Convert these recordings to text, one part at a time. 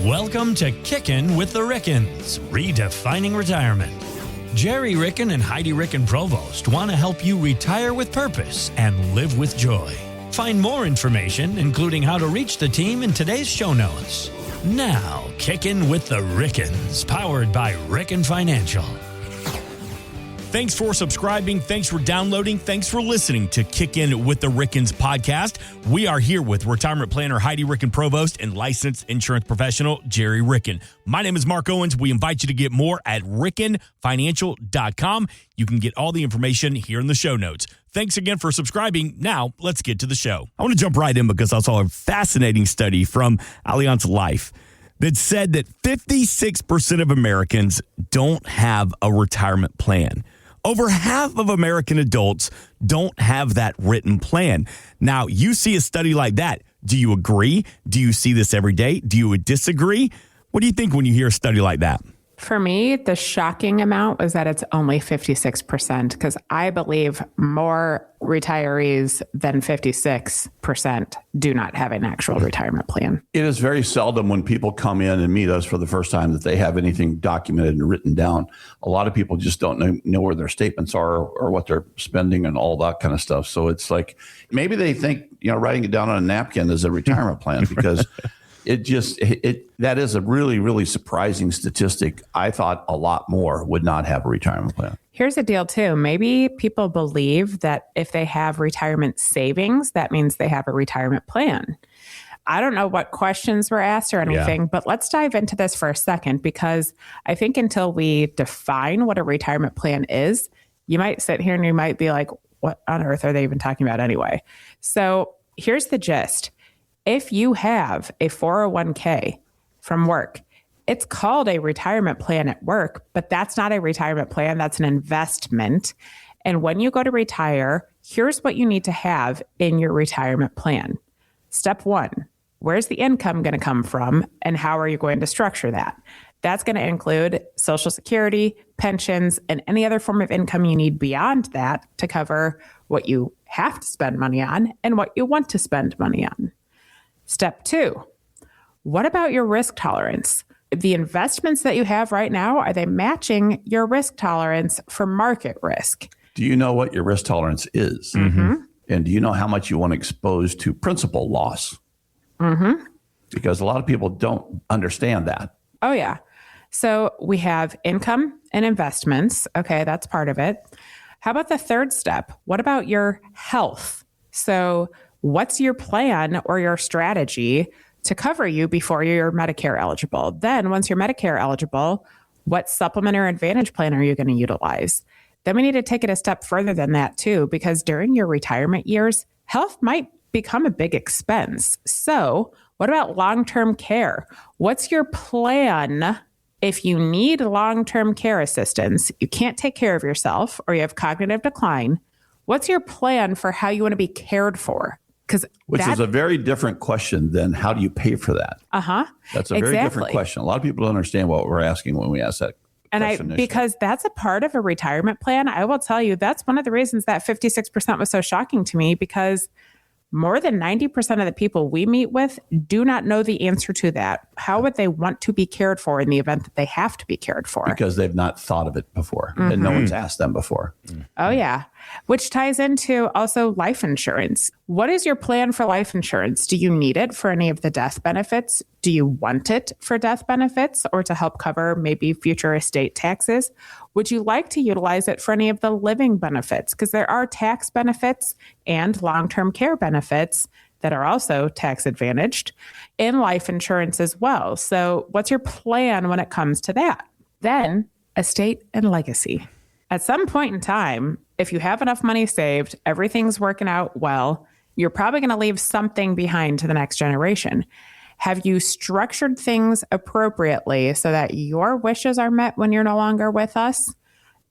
Welcome to Kickin' with the Rickens, redefining retirement. Gerry Ricken and Heidi Ricken Provost want to help you retire with purpose and live with joy. Find more information, including how to reach the team, in today's show notes. Now, Kickin' with the Rickens, powered by Ricken Financial. Thanks for subscribing. Thanks for downloading. Thanks for listening to Kick In with the Rickens podcast. We are here with retirement planner Heidi Ricken Provost and licensed insurance professional Gerry Ricken. My name is Mark Owens. We invite you to get more at rickenfinancial.com. You can get all the information here in the show notes. Thanks again for subscribing. Now, let's get to the show. I want to jump right in because I saw a fascinating study from Allianz Life that said that 56% of Americans don't have a retirement plan. Over half of American adults don't have that written plan. Now, you see a study like that. Do you agree? Do you see this every day? Do you disagree? What do you think when you hear a study like that? For me, the shocking amount was that it's only 56%, because I believe more retirees than 56% do not have an actual retirement plan. It is very seldom when people come in and meet us for the first time that they have anything documented and written down. A lot of people just don't know where their statements are or what they're spending and all that kind of stuff. So it's like, maybe they think, writing it down on a napkin is a retirement plan, because that is a really, really surprising statistic. I thought a lot more would not have a retirement plan. Here's the deal too. Maybe people believe that if they have retirement savings, that means they have a retirement plan. I don't know what questions were asked or anything, but let's dive into this for a second, because I think until we define what a retirement plan is, you might sit here and you might be like, what on earth are they even talking about anyway? So here's the gist. If you have a 401k from work, it's called a retirement plan at work, but that's not a retirement plan. That's an investment. And when you go to retire, here's what you need to have in your retirement plan. Step one, where's the income going to come from, and how are you going to structure that? That's going to include Social Security, pensions, and any other form of income you need beyond that to cover what you have to spend money on and what you want to spend money on. Step two, what about your risk tolerance? The investments that you have right now, are they matching your risk tolerance for market risk? Do you know what your risk tolerance is? Mm-hmm. And do you know how much you want to expose to principal loss? Mm-hmm. Because a lot of people don't understand that. Oh, yeah. So we have income and investments. Okay, that's part of it. How about the third step? What about your health? So what's your plan or your strategy to cover you before you're Medicare eligible? Then once you're Medicare eligible, what supplement or advantage plan are you going to utilize? Then we need to take it a step further than that too, because during your retirement years, health might become a big expense. So what about long-term care? What's your plan if you need long-term care assistance, you can't take care of yourself, or you have cognitive decline? What's your plan for how you want to be cared for? Which is a very different question than how do you pay for that? Uh-huh. That's a very different question. A lot of people don't understand what we're asking when we ask that question. Because that's a part of a retirement plan, I will tell you, that's one of the reasons that 56% was so shocking to me, because more than 90% of the people we meet with do not know the answer to that. How would they want to be cared for in the event that they have to be cared for? Because they've not thought of it before, and no one's asked them before. Oh, yeah. Which ties into also life insurance. What is your plan for life insurance? Do you need it for any of the death benefits? Do you want it for death benefits or to help cover maybe future estate taxes? Would you like to utilize it for any of the living benefits? Because there are tax benefits and long-term care benefits that are also tax advantaged in life insurance as well. So what's your plan when it comes to that? Then estate and legacy. At some point in time, if you have enough money saved, everything's working out well, you're probably going to leave something behind to the next generation. Have you structured things appropriately so that your wishes are met when you're no longer with us?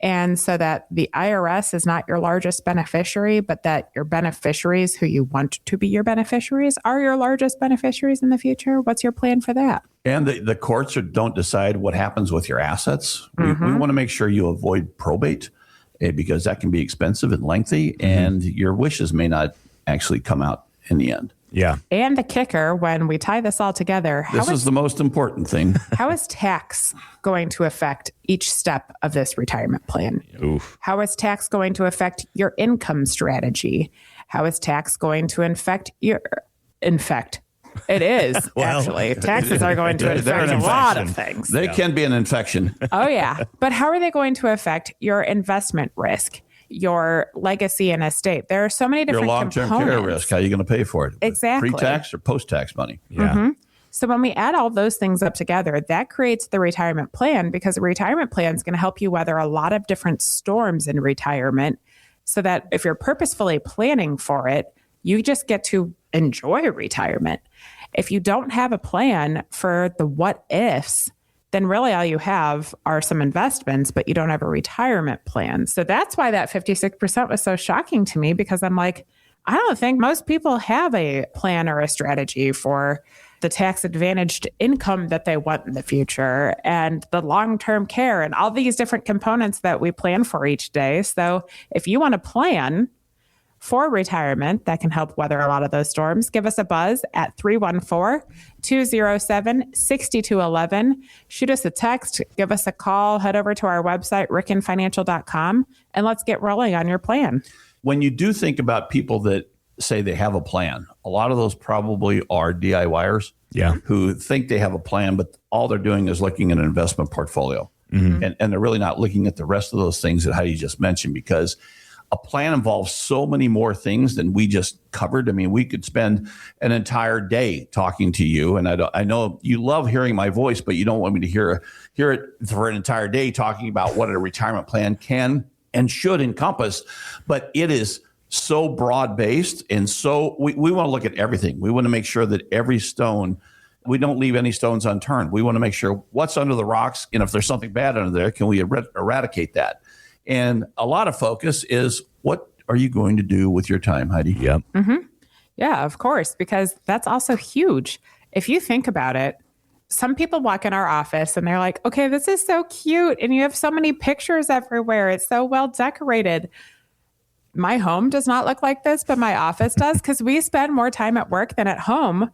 And so that the IRS is not your largest beneficiary, but that your beneficiaries who you want to be your beneficiaries are your largest beneficiaries in the future? What's your plan for that? And the courts don't decide what happens with your assets. We want to make sure you avoid probate, because that can be expensive and lengthy, and your wishes may not actually come out in the end. Yeah. And the kicker, when we tie this all together, this is the most important thing. How is tax going to affect each step of this retirement plan? Oof. How is tax going to affect your income strategy? How is tax going to infect your... It is, Well, actually. Taxes are going to affect a lot of things. They can be an infection. Oh, yeah. But how are they going to affect your investment risk, your legacy and estate? There are so many different Your long-term components. care risk, how are you going to pay for it? Exactly. Pre-tax or post-tax money? Yeah. So when we add all those things up together, that creates the retirement plan, because a retirement plan is going to help you weather a lot of different storms in retirement, so that if you're purposefully planning for it, you just get to enjoy retirement. If you don't have a plan for the what ifs, then really all you have are some investments, but you don't have a retirement plan. So that's why that 56% was so shocking to me, because I'm like, I don't think most people have a plan or a strategy for the tax advantaged income that they want in the future, and the long-term care, and all these different components that we plan for each day. So if you want to plan for retirement that can help weather a lot of those storms, give us a buzz at 314-207-6211. Shoot us a text, give us a call, head over to our website, rickenfinancial.com, and let's get rolling on your plan. When you do think about people that say they have a plan, a lot of those probably are DIYers who think they have a plan, but all they're doing is looking at an investment portfolio. And they're really not looking at the rest of those things that Heidi just mentioned, because a plan involves so many more things than we just covered. I mean, we could spend an entire day talking to you, and I know you love hearing my voice, but you don't want me to hear it for an entire day talking about what a retirement plan can and should encompass. But it is so broad-based, and so we want to look at everything. We want to make sure that every stone, we don't leave any stones unturned. We want to make sure what's under the rocks, and if there's something bad under there, can we eradicate that? And a lot of focus is, what are you going to do with your time, Heidi? Yep. Yeah, of course, because that's also huge. If you think about it, some people walk in our office and they're like, okay, this is so cute, and you have so many pictures everywhere. It's so well decorated. My home does not look like this, but my office does, because we spend more time at work than at home.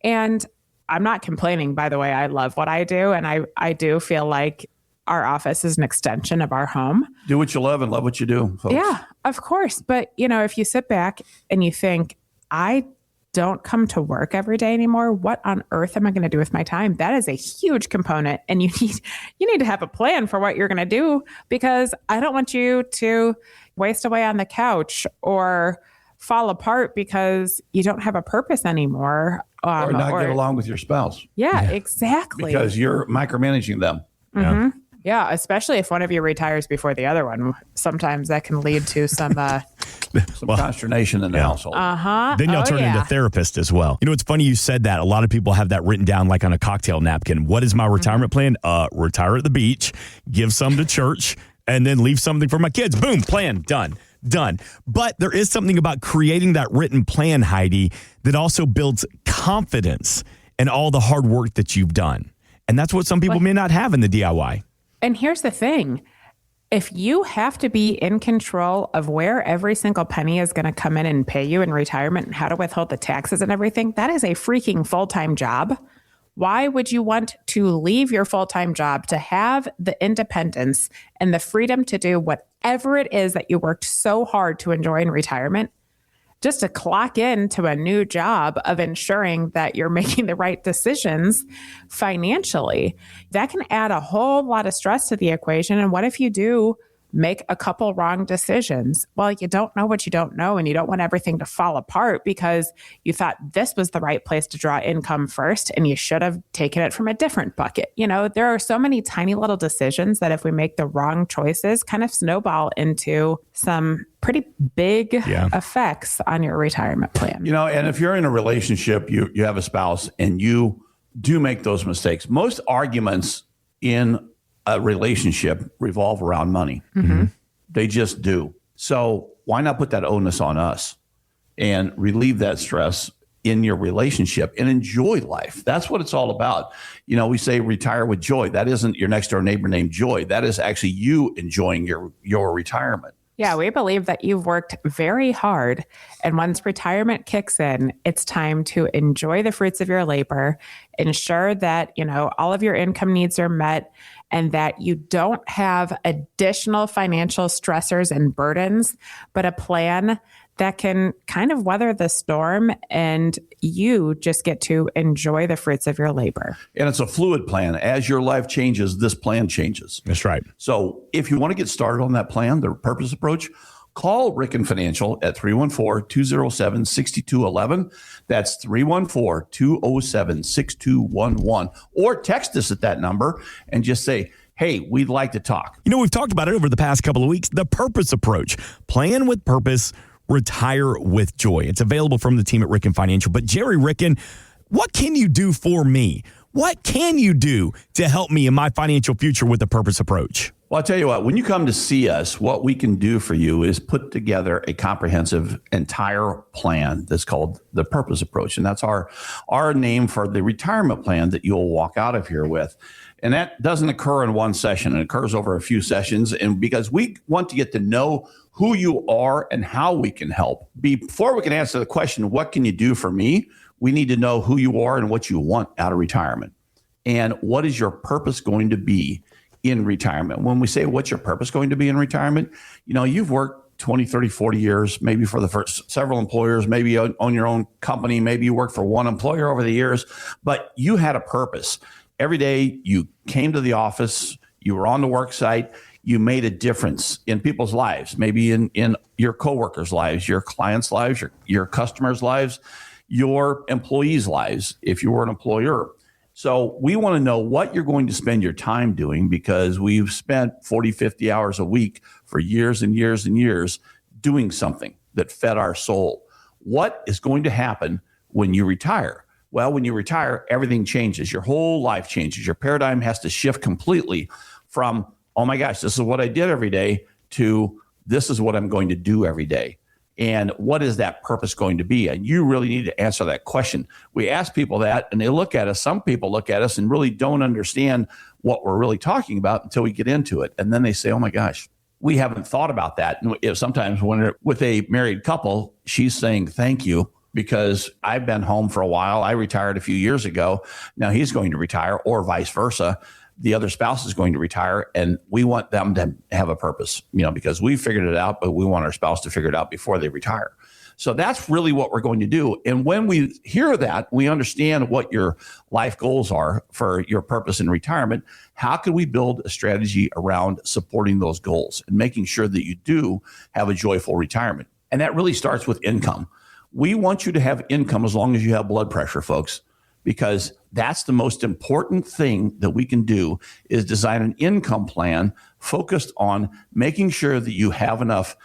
And I'm not complaining, by the way. I love what I do, and I do feel like our office is an extension of our home. Do what you love and love what you do, folks. Yeah, of course. But, if you sit back and you think, I don't come to work every day anymore, what on earth am I going to do with my time? That is a huge component. And you need to have a plan for what you're going to do, because I don't want you to waste away on the couch or fall apart because you don't have a purpose anymore. Or not get along with your spouse. Yeah, exactly. Because you're micromanaging them. Yeah. Yeah, especially if one of you retires before the other one. Sometimes that can lead to some consternation in the household. Then you'll turn into therapist as well. It's funny you said that. A lot of people have that written down like on a cocktail napkin. What is my retirement plan? Retire at the beach, give some to church, and then leave something for my kids. Boom, plan, done. But there is something about creating that written plan, Heidi, that also builds confidence in all the hard work that you've done. And that's what some people may not have in the DIY. And here's the thing. If you have to be in control of where every single penny is going to come in and pay you in retirement, and how to withhold the taxes and everything, that is a freaking full-time job. Why would you want to leave your full-time job to have the independence and the freedom to do whatever it is that you worked so hard to enjoy in retirement, just to clock into a new job of ensuring that you're making the right decisions financially? That can add a whole lot of stress to the equation. And what if you do make a couple wrong decisions? Well, you don't know what you don't know, and you don't want everything to fall apart because you thought this was the right place to draw income first, and you should have taken it from a different bucket. There are so many tiny little decisions that if we make the wrong choices, kind of snowball into some pretty big effects on your retirement plan. And if you're in a relationship, you have a spouse, and you do make those mistakes. Most arguments in a relationship revolve around money. They just do. So why not put that onus on us and relieve that stress in your relationship and enjoy life? That's what it's all about. We say retire with joy. That isn't your next door neighbor named Joy. That is actually you enjoying your retirement. Yeah, we believe that you've worked very hard. And once retirement kicks in, it's time to enjoy the fruits of your labor, ensure that, all of your income needs are met and that you don't have additional financial stressors and burdens, but a plan that can kind of weather the storm and you just get to enjoy the fruits of your labor. And it's a fluid plan. As your life changes, this plan changes. That's right. So if you want to get started on that plan, the purpose approach, call Ricken Financial at 314-207-6211. That's 314-207-6211. Or text us at that number and just say, hey, we'd like to talk. We've talked about it over the past couple of weeks, the purpose approach. Plan with purpose, retire with joy. It's available from the team at Ricken Financial. But Gerry, Ricken, what can you do for me? What can you do to help me in my financial future with the purpose approach? Well, I'll tell you what, when you come to see us, what we can do for you is put together a comprehensive entire plan that's called the purpose approach. And that's our name for the retirement plan that you'll walk out of here with. And that doesn't occur in one session. It occurs over a few sessions. And because we want to get to know who you are and how we can help. Before we can answer the question, what can you do for me? We need to know who you are and what you want out of retirement. And what is your purpose going to be in retirement? When we say what's your purpose going to be in retirement, you've worked 20, 30, 40 years, maybe for the first several employers, maybe on your own company, maybe you worked for one employer over the years, but you had a purpose. Every day you came to the office, you were on the work site, you made a difference in people's lives, maybe in your coworkers' lives, your clients' lives, your customers' lives, your employees' lives, if you were an employer. So we want to know what you're going to spend your time doing, because we've spent 40, 50 hours a week for years and years and years doing something that fed our soul. What is going to happen when you retire? Well, when you retire, everything changes. Your whole life changes. Your paradigm has to shift completely from, oh my gosh, this is what I did every day, to this is what I'm going to do every day. And what is that purpose going to be? And you really need to answer that question. We ask people that and they look at us. Some people look at us and really don't understand what we're really talking about until we get into it. And then they say, oh my gosh, we haven't thought about that. And sometimes when we're with a married couple, she's saying, thank you, because I've been home for a while. I retired a few years ago. Now he's going to retire, or vice versa. The other spouse is going to retire, and we want them to have a purpose, because we figured it out, but we want our spouse to figure it out before they retire. So that's really what we're going to do. And when we hear that, we understand what your life goals are for your purpose in retirement. How can we build a strategy around supporting those goals and making sure that you do have a joyful retirement? And that really starts with income. We want you to have income as long as you have blood pressure, folks, because that's the most important thing that we can do, is design an income plan focused on making sure that you have enough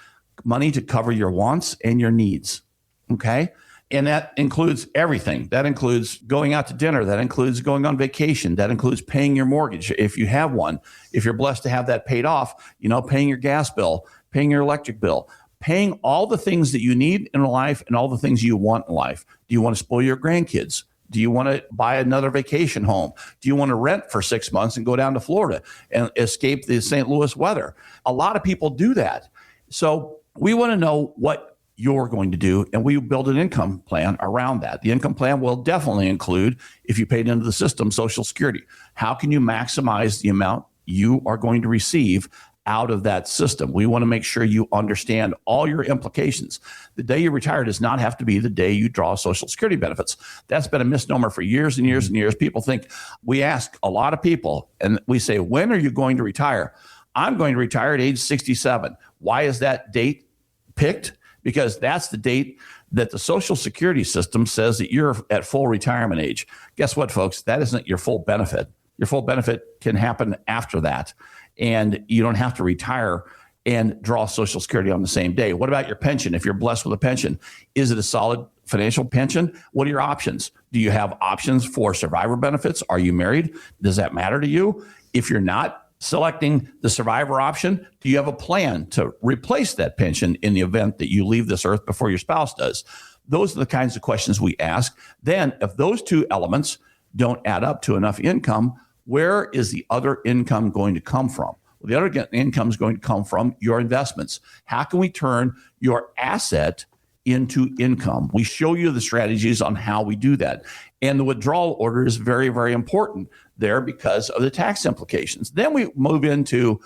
money to cover your wants and your needs. Okay. And that includes everything. That includes going out to dinner. That includes going on vacation. That includes paying your mortgage, if you have one. If you're blessed to have that paid off, paying your gas bill, paying your electric bill, paying all the things that you need in life and all the things you want in life. Do you want to spoil your grandkids? Do you want to buy another vacation home? Do you want to rent for 6 months and go down to Florida and escape the St. Louis weather? A lot of people do that. So we want to know what you're going to do, and we build an income plan around that. The income plan will definitely include, if you paid into the system, Social Security. How can you maximize the amount you are going to receive out of that system? We want to make sure you understand all your implications. The day you retire does not have to be the day you draw Social Security benefits. That's been a misnomer for years and years and years. People think, we ask a lot of people and we say, when are you going to retire? I'm going to retire at age 67. Why is that date picked? Because that's the date that the Social Security system says that you're at full retirement age. Guess what, folks? That isn't your full benefit. Your full benefit can happen after that. And you don't have to retire and draw Social Security on the same day. What about your pension? If you're blessed with a pension, is it a solid financial pension? What are your options? Do you have options for survivor benefits? Are you married? Does that matter to you? If you're not selecting the survivor option, do you have a plan to replace that pension in the event that you leave this earth before your spouse does? Those are the kinds of questions we ask. Then, if those two elements don't add up to enough income, where is the other income going to come from? Well, the other income is going to come from your investments. How can we turn your asset into income? We show you the strategies on how we do that. And the withdrawal order is very, very important there because of the tax implications. Then we move into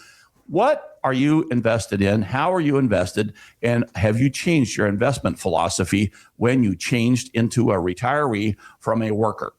what are you invested in? How are you invested? And have you changed your investment philosophy when you changed into a retiree from a worker?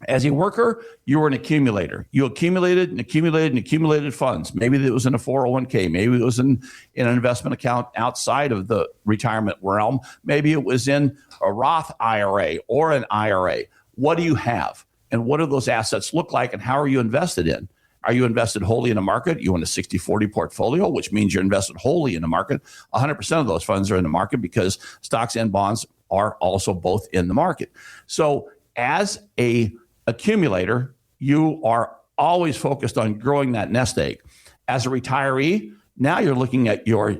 As a worker, you were an accumulator. You accumulated and accumulated and accumulated funds. Maybe it was in a 401k. Maybe it was in an investment account outside of the retirement realm. Maybe it was in a Roth IRA or an IRA. What do you have? And what do those assets look like? And how are you invested in? Are you invested wholly in a market? You want a 60-40 portfolio, which means you're invested wholly in the market. 100% of those funds are in the market because stocks and bonds are also both in the market. So as a accumulator, you are always focused on growing that nest egg. As a retiree, now you're looking at your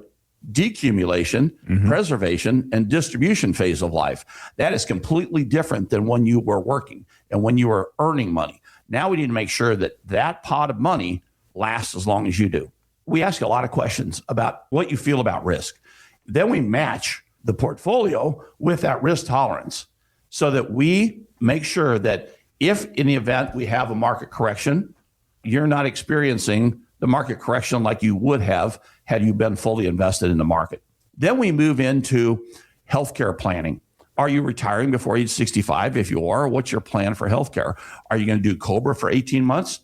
decumulation, preservation, and distribution phase of life. That is completely different than when you were working and when you were earning money. Now we need to make sure that that pot of money lasts as long as you do. We ask a lot of questions about what you feel about risk. Then we match the portfolio with that risk tolerance so that we make sure that if in the event we have a market correction, you're not experiencing the market correction like you would have had you been fully invested in the market. Then we move into healthcare planning. Are you retiring before age 65? If you are, what's your plan for healthcare? Are you going to do COBRA for 18 months?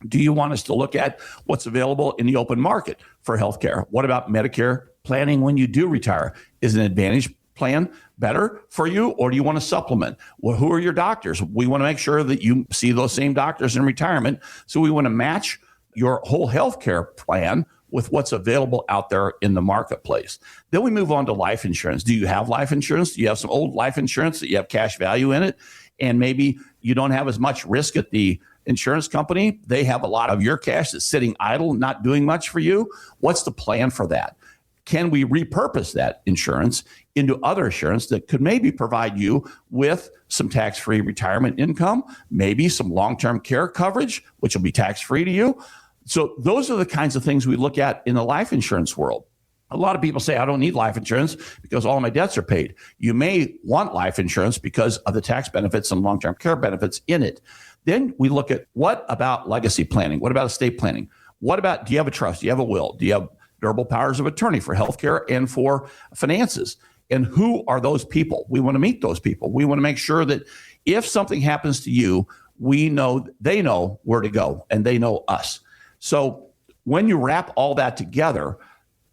Do you want us to look at what's available in the open market for healthcare? What about Medicare planning when you do retire? Is an Advantage plan better for you, or do you want to supplement? Well, who are your doctors? We want to make sure that you see those same doctors in retirement. So we want to match your whole healthcare plan with what's available out there in the marketplace. Then we move on to life insurance. Do you have life insurance? Do you have some old life insurance that you have cash value in it? And maybe you don't have as much risk at the insurance company. They have a lot of your cash that's sitting idle, not doing much for you. What's the plan for that? Can we repurpose that insurance into other insurance that could maybe provide you with some tax-free retirement income, maybe some long-term care coverage, which will be tax-free to you? So those are the kinds of things we look at in the life insurance world. A lot of people say, I don't need life insurance because all my debts are paid. You may want life insurance because of the tax benefits and long-term care benefits in it. Then we look at what about legacy planning? What about estate planning? What about, do you have a trust? Do you have a will? Do you have durable powers of attorney for healthcare and for finances? And who are those people? We want to meet those people. We want to make sure that if something happens to you, we know they know where to go and they know us. So when you wrap all that together,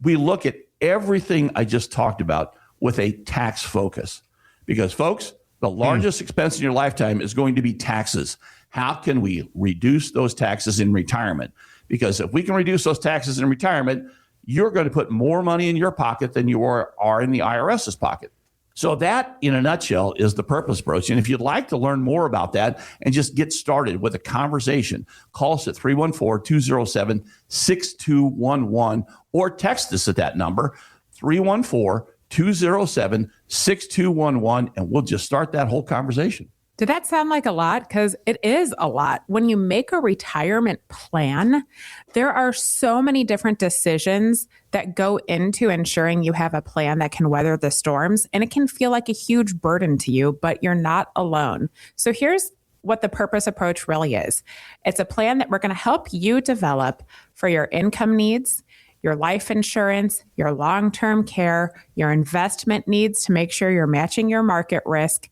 we look at everything I just talked about with a tax focus. Because folks, the largest expense in your lifetime is going to be taxes. How can we reduce those taxes in retirement? Because if we can reduce those taxes in retirement, you're going to put more money in your pocket than you are in the IRS's pocket. So that, in a nutshell, is the purpose approach. And if you'd like to learn more about that and just get started with a conversation, call us at 314-207-6211 or text us at that number, 314-207-6211, and we'll just start that whole conversation. Did that sound like a lot? Because it is a lot. When you make a retirement plan, there are so many different decisions that go into ensuring you have a plan that can weather the storms. And it can feel like a huge burden to you, but you're not alone. So here's what the purpose approach really is. It's a plan that we're going to help you develop for your income needs, your life insurance, your long-term care, your investment needs to make sure you're matching your market risk,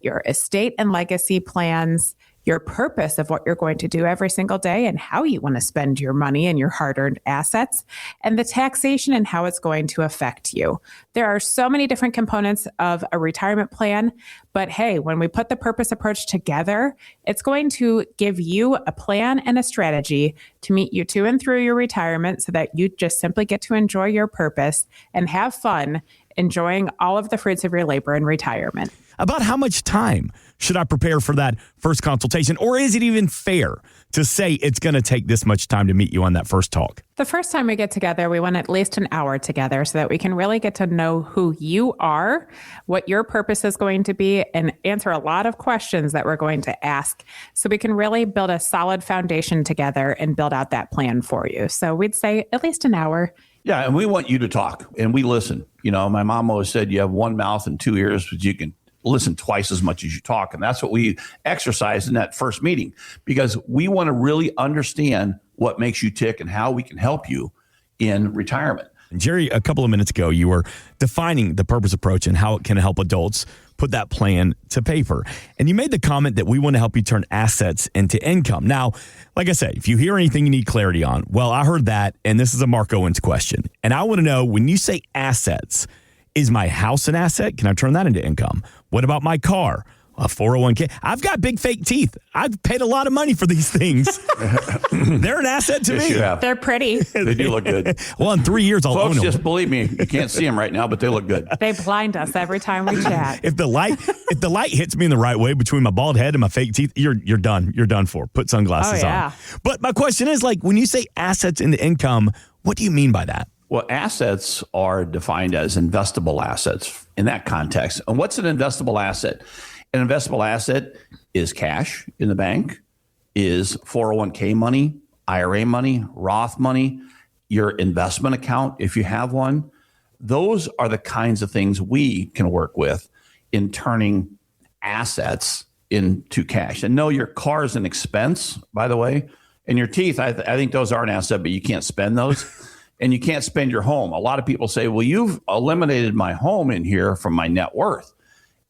your estate and legacy plans, your purpose of what you're going to do every single day and how you want to spend your money and your hard-earned assets, and the taxation and how it's going to affect you. There are so many different components of a retirement plan, but hey, when we put the purpose approach together, it's going to give you a plan and a strategy to meet you to and through your retirement so that you just simply get to enjoy your purpose and have fun enjoying all of the fruits of your labor in retirement. About how much time should I prepare for that first consultation? Or is it even fair to say it's going to take this much time to meet you on that first talk? The first time we get together, we want at least an hour together so that we can really get to know who you are, what your purpose is going to be, and answer a lot of questions that we're going to ask so we can really build a solid foundation together and build out that plan for you. So we'd say at least an hour. Yeah, and we want you to talk, and we listen. You know, my mom always said you have one mouth and two ears, but you can listen twice as much as you talk. And that's what we exercise in that first meeting, because we want to really understand what makes you tick and how we can help you in retirement. Gerry, a couple of minutes ago, you were defining the purpose approach and how it can help adults put that plan to paper. And you made the comment that we want to help you turn assets into income. Now, like I said, if you hear anything you need clarity on, well, I heard that, and this is a Mark Owens question. And I want to know, when you say assets, is my house an asset? Can I turn that into income? What about my car? A 401k. I've got big fake teeth. I've paid a lot of money for these things. They're an asset to me. They're pretty. They do look good. Well, in 3 years, I'll Folks, own them. just believe me, you can't see them right now, but they look good. They blind us every time we chat. If the light hits me in the right way between my bald head and my fake teeth, you're done. You're done for. Put sunglasses on. But my question is, like, when you say assets into income, what do you mean by that? Well, assets are defined as investable assets in that context. And what's an investable asset? An investable asset is cash in the bank, is 401k money, IRA money, Roth money, your investment account, if you have one. Those are the kinds of things we can work with in turning assets into cash. And no, your car is an expense, by the way. And your teeth, I think those are an asset, but you can't spend those. And you can't spend your home. A lot of people say, well, you've eliminated my home in here from my net worth.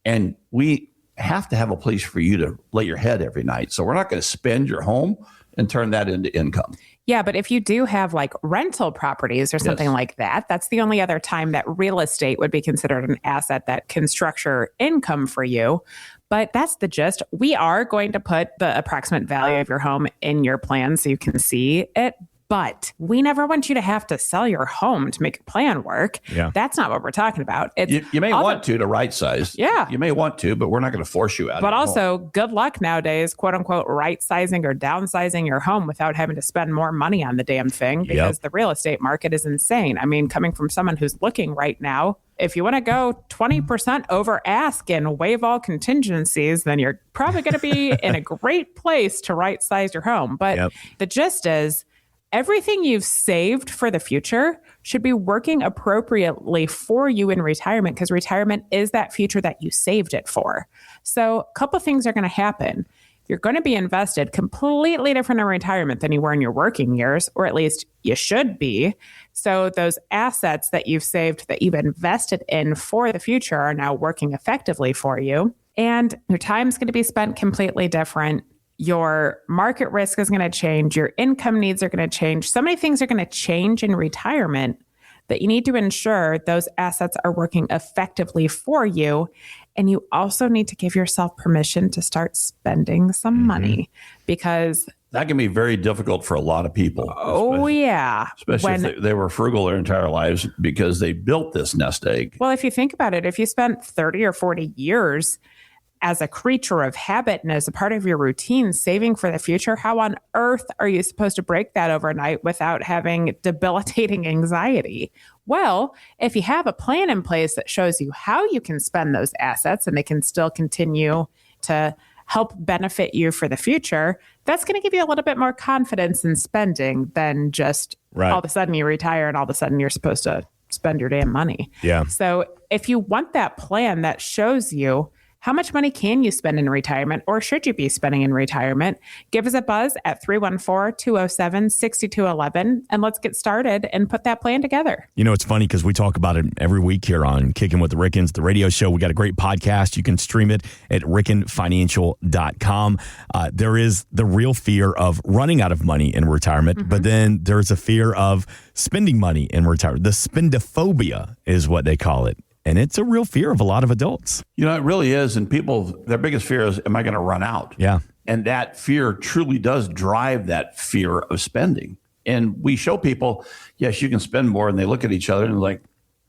And we have to have a place for you to lay your head every night. So we're not going to spend your home and turn that into income. Yeah, but if you do have like rental properties or something like that, that's the only other time that real estate would be considered an asset that can structure income for you. But that's the gist. We are going to put the approximate value of your home in your plan so you can see it. But we never want you to have to sell your home to make your plan work. Yeah. That's not what we're talking about. You may want to right size. Yeah. You may want to, but we're not going to force you out. But also, good luck nowadays, quote unquote, right sizing or downsizing your home without having to spend more money on the damn thing, because the real estate market is insane. I mean, coming from someone who's looking right now, if you want to go 20% over ask and waive all contingencies, then you're probably going to be in a great place to right size your home. But the gist is, everything you've saved for the future should be working appropriately for you in retirement, because retirement is that future that you saved it for. So a couple of things are going to happen. You're going to be invested completely different in retirement than you were in your working years, or at least you should be. So those assets that you've saved, that you've invested in for the future, are now working effectively for you. And your time's going to be spent completely different. Your market risk is going to change. Your income needs are going to change. So many things are going to change in retirement that you need to ensure those assets are working effectively for you. And you also need to give yourself permission to start spending some money, because that can be very difficult for a lot of people. Especially if they were frugal their entire lives because they built this nest egg. Well, if you think about it, if you spent 30 or 40 years as a creature of habit and as a part of your routine, saving for the future, how on earth are you supposed to break that overnight without having debilitating anxiety? Well, if you have a plan in place that shows you how you can spend those assets and they can still continue to help benefit you for the future, that's going to give you a little bit more confidence in spending than just all of a sudden you retire and all of a sudden you're supposed to spend your damn money. Yeah. So if you want that plan that shows you how much money can you spend in retirement, or should you be spending in retirement, give us a buzz at 314-207-6211, and let's get started and put that plan together. You know, it's funny because we talk about it every week here on Kicking with the Rickens, the radio show. We got a great podcast. You can stream it at rickenfinancial.com. There is the real fear of running out of money in retirement, but then there's a fear of spending money in retirement. The spendophobia is what they call it. And it's a real fear of a lot of adults. You know, it really is. And people, their biggest fear is, am I going to run out? Yeah. And that fear truly does drive that fear of spending. And we show people, yes, you can spend more. And they look at each other and like,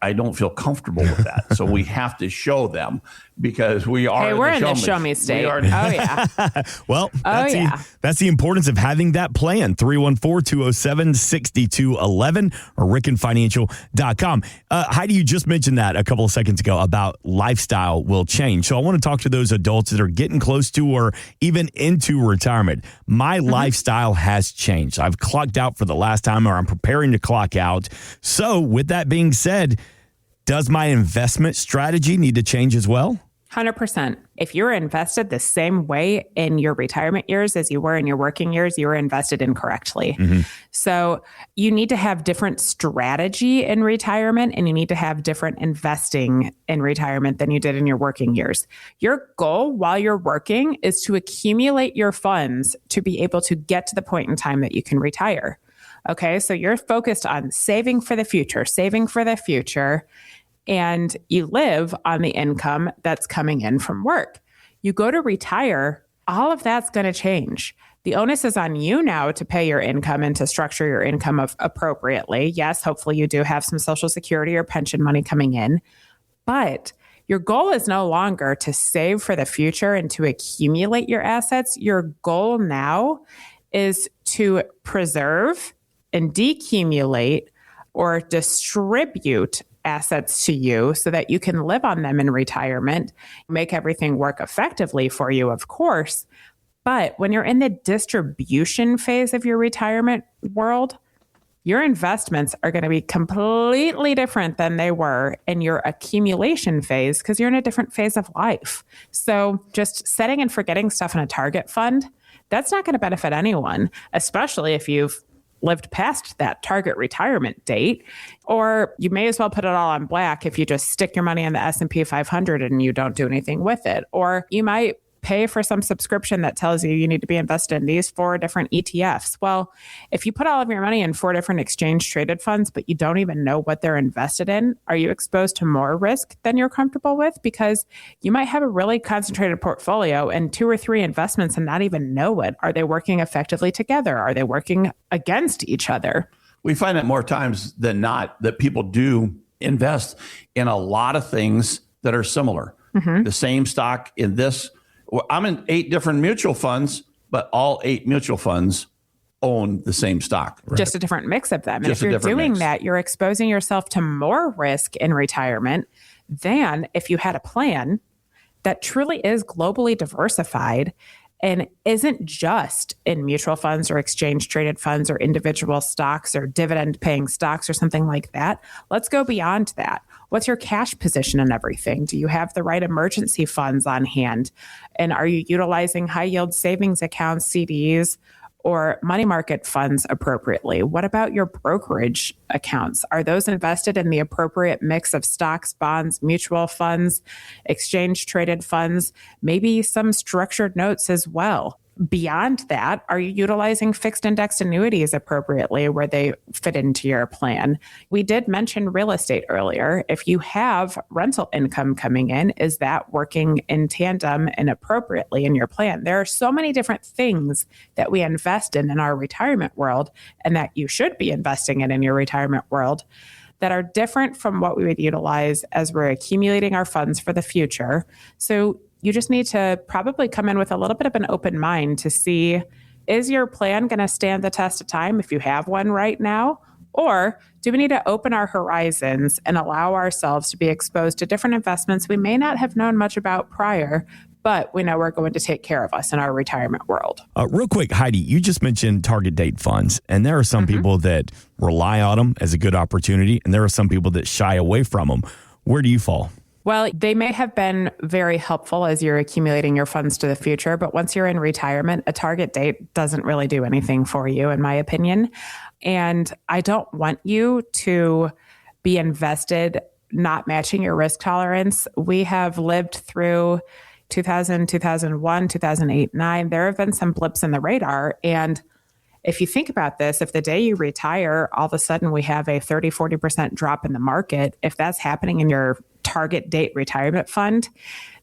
I don't feel comfortable with that. So we have to show them because we are. Hey, we're in the show me state. Oh, yeah. Well, that's the importance of having that plan. 314-207-6211 or rickenfinancial.com. Heidi, you just mentioned that a couple of seconds ago about lifestyle will change. So I want to talk to those adults that are getting close to or even into retirement. My lifestyle has changed. I've clocked out for the last time, or I'm preparing to clock out. So with that being said, does my investment strategy need to change as well? 100%. If you're invested the same way in your retirement years as you were in your working years, you were invested incorrectly. So you need to have different strategy in retirement, and you need to have different investing in retirement than you did in your working years. Your goal while you're working is to accumulate your funds to be able to get to the point in time that you can retire. Okay, so you're focused on saving for the future, and you live on the income that's coming in from work. You go to retire, all of that's going to change. The onus is on you now to pay your income and to structure your income appropriately. Yes, hopefully you do have some Social Security or pension money coming in, but your goal is no longer to save for the future and to accumulate your assets. Your goal now is to preserve and decumulate or distribute assets to you so that you can live on them in retirement, make everything work effectively for you, of course. But when you're in the distribution phase of your retirement world, your investments are going to be completely different than they were in your accumulation phase because you're in a different phase of life. So just setting and forgetting stuff in a target fund, that's not going to benefit anyone, especially if you've lived past that target retirement date, or you may as well put it all on black if you just stick your money in the S&P 500 and you don't do anything with it. Or you might pay for some subscription that tells you need to be invested in these 4 different ETFs. Well, if you put all of your money in 4 different exchange traded funds, but you don't even know what they're invested in, are you exposed to more risk than you're comfortable with? Because you might have a really concentrated portfolio and 2 or 3 investments and not even know it. Are they working effectively together? Are they working against each other? We find that more times than not that people do invest in a lot of things that are similar. The same stock in this. I'm in 8 different mutual funds, but all 8 mutual funds own the same stock. Right. Just a different mix of them. And if you're doing that, you're exposing yourself to more risk in retirement than if you had a plan that truly is globally diversified and isn't just in mutual funds or exchange traded funds or individual stocks or dividend paying stocks or something like that. Let's go beyond that. What's your cash position and everything? Do you have the right emergency funds on hand? And are you utilizing high yield savings accounts, CDs, or money market funds appropriately? What about your brokerage accounts? Are those invested in the appropriate mix of stocks, bonds, mutual funds, exchange traded funds, maybe some structured notes as well? Beyond that, are you utilizing fixed indexed annuities appropriately where they fit into your plan? We did mention real estate earlier. If you have rental income coming in, is that working in tandem and appropriately in your plan? There are so many different things that we invest in our retirement world and that you should be investing in your retirement world that are different from what we would utilize as we're accumulating our funds for the future. So you just need to probably come in with a little bit of an open mind to see, is your plan going to stand the test of time if you have one right now? Or do we need to open our horizons and allow ourselves to be exposed to different investments we may not have known much about prior, but we know we're going to take care of us in our retirement world? Real quick, Heidi, you just mentioned target date funds, and there are some people that rely on them as a good opportunity, and there are some people that shy away from them. Where do you fall? Well, they may have been very helpful as you're accumulating your funds to the future, but once you're in retirement, a target date doesn't really do anything for you, in my opinion. And I don't want you to be invested not matching your risk tolerance. We have lived through 2000, 2001, 2008, 9. There have been some blips in the radar. And if you think about this, if the day you retire, all of a sudden we have a 30, 40% drop in the market, if that's happening in your target date retirement fund,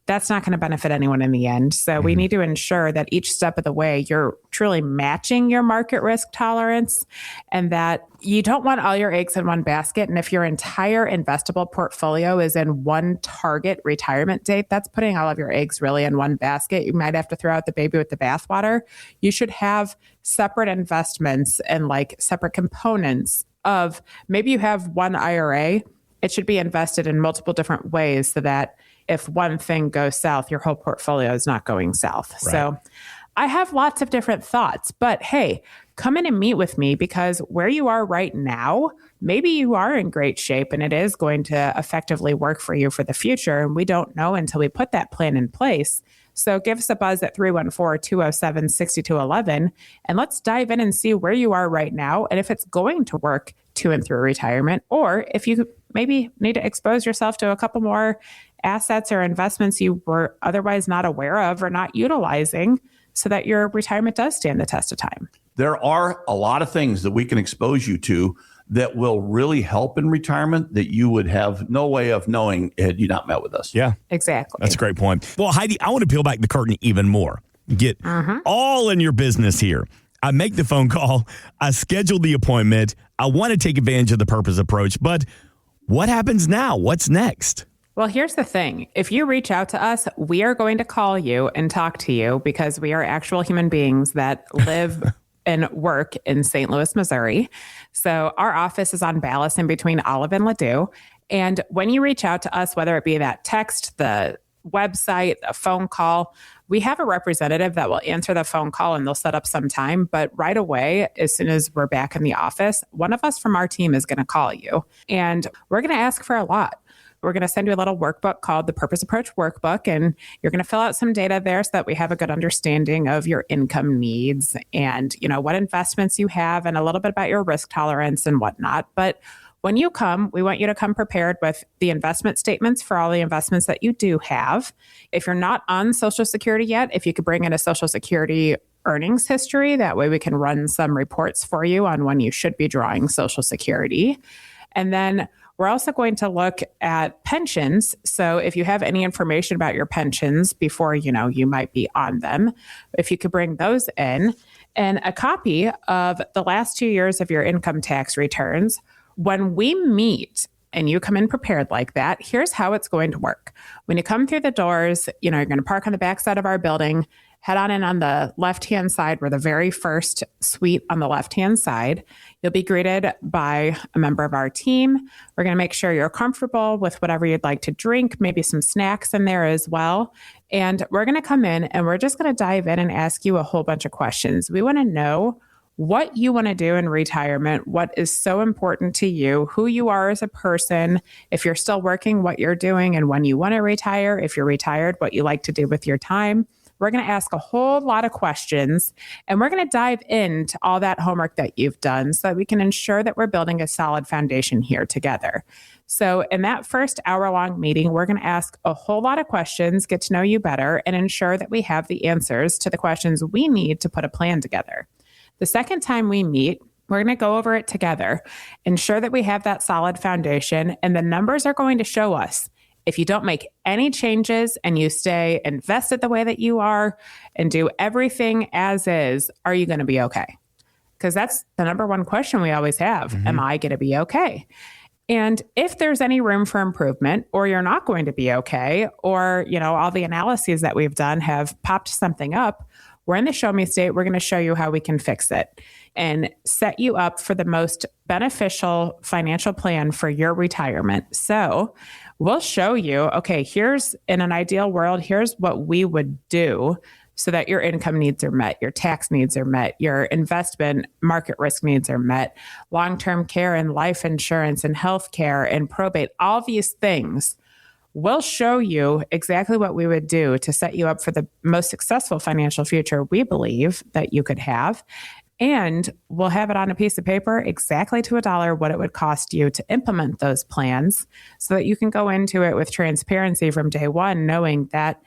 that's not going to benefit anyone in the end. So we need to ensure that each step of the way, you're truly matching your market risk tolerance, and that you don't want all your eggs in one basket. And if your entire investable portfolio is in one target retirement date, that's putting all of your eggs really in one basket. You might have to throw out the baby with the bathwater. You should have separate investments and like separate components of, maybe you have one IRA. It should be invested in multiple different ways so that if one thing goes south, your whole portfolio is not going south. Right. So I have lots of different thoughts, but hey, come in and meet with me, because where you are right now, maybe you are in great shape and it is going to effectively work for you for the future. And we don't know until we put that plan in place. So give us a buzz at 314-207-6211, and let's dive in and see where you are right now and if it's going to work to and through retirement, or if you maybe need to expose yourself to a couple more assets or investments you were otherwise not aware of or not utilizing, so that your retirement does stand the test of time. There are a lot of things that we can expose you to that will really help in retirement that you would have no way of knowing had you not met with us. Yeah, exactly. That's a great point. Well, Heidi, I want to peel back the curtain even more. Get all in your business here. I make the phone call. I schedule the appointment. I want to take advantage of the purpose approach, but what happens now? What's next? Well, here's the thing. If you reach out to us, we are going to call you and talk to you, because we are actual human beings that live and work in St. Louis, Missouri. So our office is on Ballas in between Olive and Ladue. And when you reach out to us, whether it be that text, the website, a phone call, we have a representative that will answer the phone call and they'll set up some time. But right away, as soon as we're back in the office, one of us from our team is going to call you. And we're going to ask for a lot. We're going to send you a little workbook called the Purpose Approach Workbook, and you're going to fill out some data there so that we have a good understanding of your income needs and, you know, what investments you have and a little bit about your risk tolerance and whatnot. But when you come, we want you to come prepared with the investment statements for all the investments that you do have. If you're not on Social Security yet, if you could bring in a Social Security earnings history, that way we can run some reports for you on when you should be drawing Social Security. And then we're also going to look at pensions. So if you have any information about your pensions before, you know, you might be on them, if you could bring those in, and a copy of the last 2 years of your income tax returns. When we meet and you come in prepared like that, here's how it's going to work. When you come through the doors, you know, you're going to park on the back side of our building, head on in on the left-hand side. We're the very first suite on the left-hand side. You'll be greeted by a member of our team. We're going to make sure you're comfortable with whatever you'd like to drink, maybe some snacks in there as well. And we're going to come in and we're just going to dive in and ask you a whole bunch of questions. We want to know what you want to do in retirement, what is so important to you, who you are as a person, if you're still working, what you're doing, and when you want to retire, if you're retired, what you like to do with your time. We're going to ask a whole lot of questions, and we're going to dive into all that homework that you've done so that we can ensure that we're building a solid foundation here together. So in that first hour-long meeting, we're going to ask a whole lot of questions, get to know you better, and ensure that we have the answers to the questions we need to put a plan together. The second time we meet, we're going to go over it together, ensure that we have that solid foundation, and the numbers are going to show us. If you don't make any changes and you stay invested the way that you are and do everything as is, are you going to be okay? Because that's the number one question we always have. Am I going to be okay? And if there's any room for improvement, or you're not going to be okay, or, you know, all the analyses that we've done have popped something up, we're in the Show Me State. We're going to show you how we can fix it and set you up for the most beneficial financial plan for your retirement. So we'll show you, okay, here's, in an ideal world, here's what we would do so that your income needs are met, your tax needs are met, your investment market risk needs are met, long-term care and life insurance and healthcare and probate, all these things. We'll show you exactly what we would do to set you up for the most successful financial future we believe that you could have. And we'll have it on a piece of paper exactly to $1 what it would cost you to implement those plans so that you can go into it with transparency from day one, knowing that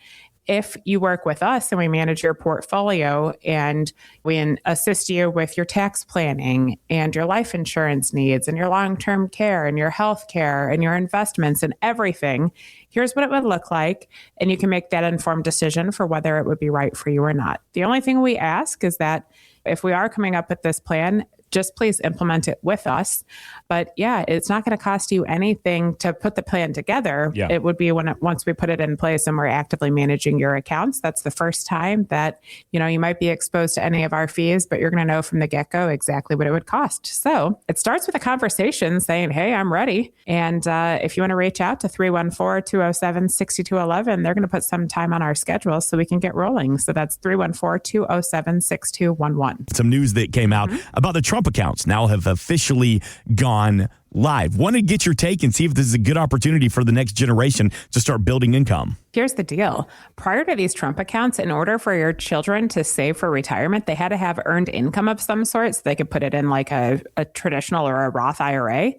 If you work with us and we manage your portfolio and we assist you with your tax planning and your life insurance needs and your long-term care and your health care and your investments and everything, here's what it would look like. And you can make that informed decision for whether it would be right for you or not. The only thing we ask is that if we are coming up with this plan, just please implement it with us. But yeah, it's not going to cost you anything to put the plan together. Yeah. It would be once we put it in place and we're actively managing your accounts. That's the first time that, you might be exposed to any of our fees, but you're going to know from the get-go exactly what it would cost. So it starts with a conversation saying, hey, I'm ready. And if you want to reach out to 314-207-6211, they're going to put some time on our schedule so we can get rolling. So that's 314-207-6211. Some news that came out about the Trump accounts now have officially gone live. Want to get your take and see if this is a good opportunity for the next generation to start building income. Here's the deal. Prior to these Trump accounts, in order for your children to save for retirement, they had to have earned income of some sort so they could put it in like a traditional or a Roth IRA.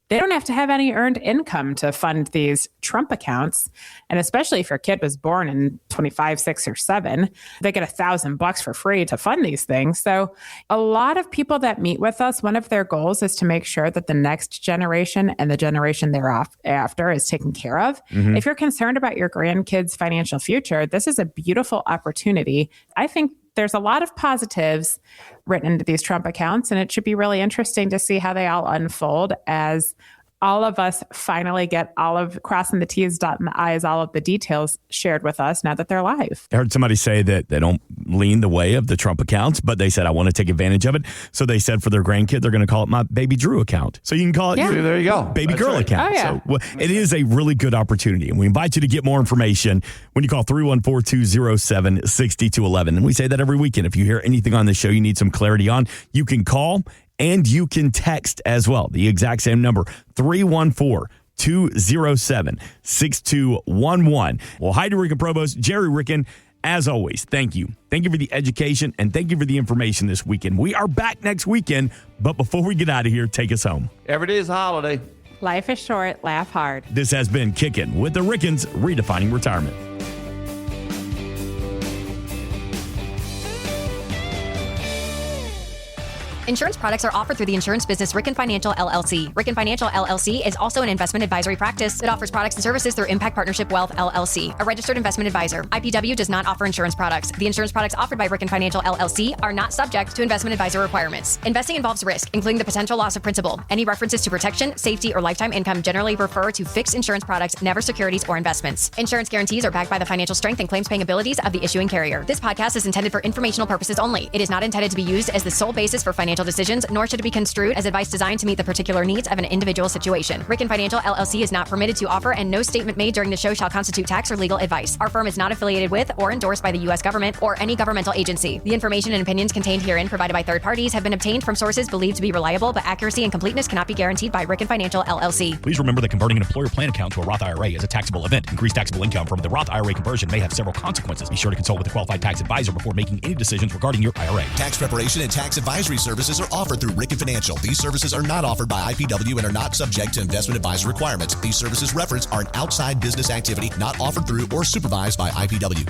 They don't have to have any earned income to fund these Trump accounts. And especially if your kid was born in 25, 6, or 7, they get $1,000 for free to fund these things. So a lot of people that meet with us, one of their goals is to make sure that the next generation and the generation thereafter is taken care of. If you're concerned about your grandkids' financial future, this is a beautiful opportunity. I think there's a lot of positives written into these Trump accounts, and it should be really interesting to see how they all unfold as all of us finally get all of crossing the T's, dotting the I's, all of the details shared with us now that they're live. I heard somebody say that they don't lean the way of the Trump accounts, but they said, I want to take advantage of it. So they said for their grandkid, they're going to call it my baby Drew account. So you can call it your there you go. baby That's girl right. account. Oh, yeah. So it is a really good opportunity. And we invite you to get more information when you call 314-207-6211. And we say that every weekend. If you hear anything on the show you need some clarity on, you can call and you can text as well. The exact same number, 314-207-6211. Well, Heidi, Ricken, Provost, Gerry, Ricken, as always, thank you. Thank you for the education and thank you for the information this weekend. We are back next weekend, but before we get out of here, take us home. Every day is a holiday. Life is short, laugh hard. This has been Kickin' with the Rickens, redefining retirement. Insurance products are offered through the insurance business Ricken Financial LLC. Ricken Financial LLC is also an investment advisory practice that offers products and services through Impact Partnership Wealth LLC, a registered investment advisor. IPW does not offer insurance products. The insurance products offered by Ricken Financial LLC are not subject to investment advisor requirements. Investing involves risk, including the potential loss of principal. Any references to protection, safety, or lifetime income generally refer to fixed insurance products, never securities or investments. Insurance guarantees are backed by the financial strength and claims paying abilities of the issuing carrier. This podcast is intended for informational purposes only. It is not intended to be used as the sole basis for financial decisions, nor should it be construed as advice designed to meet the particular needs of an individual situation. Ricken Financial LLC is not permitted to offer, and no statement made during the show shall constitute tax or legal advice. Our firm is not affiliated with or endorsed by the U.S. government or any governmental agency. The information and opinions contained herein provided by third parties have been obtained from sources believed to be reliable, but accuracy and completeness cannot be guaranteed by Ricken Financial LLC. Please remember that converting an employer plan account to a Roth IRA is a taxable event. Increased taxable income from the Roth IRA conversion may have several consequences. Be sure to consult with a qualified tax advisor before making any decisions regarding your IRA. Tax preparation and tax advisory services are offered through Ricken Financial. These services are not offered by IPW and are not subject to investment advisor requirements. These services referenced are an outside business activity not offered through or supervised by IPW.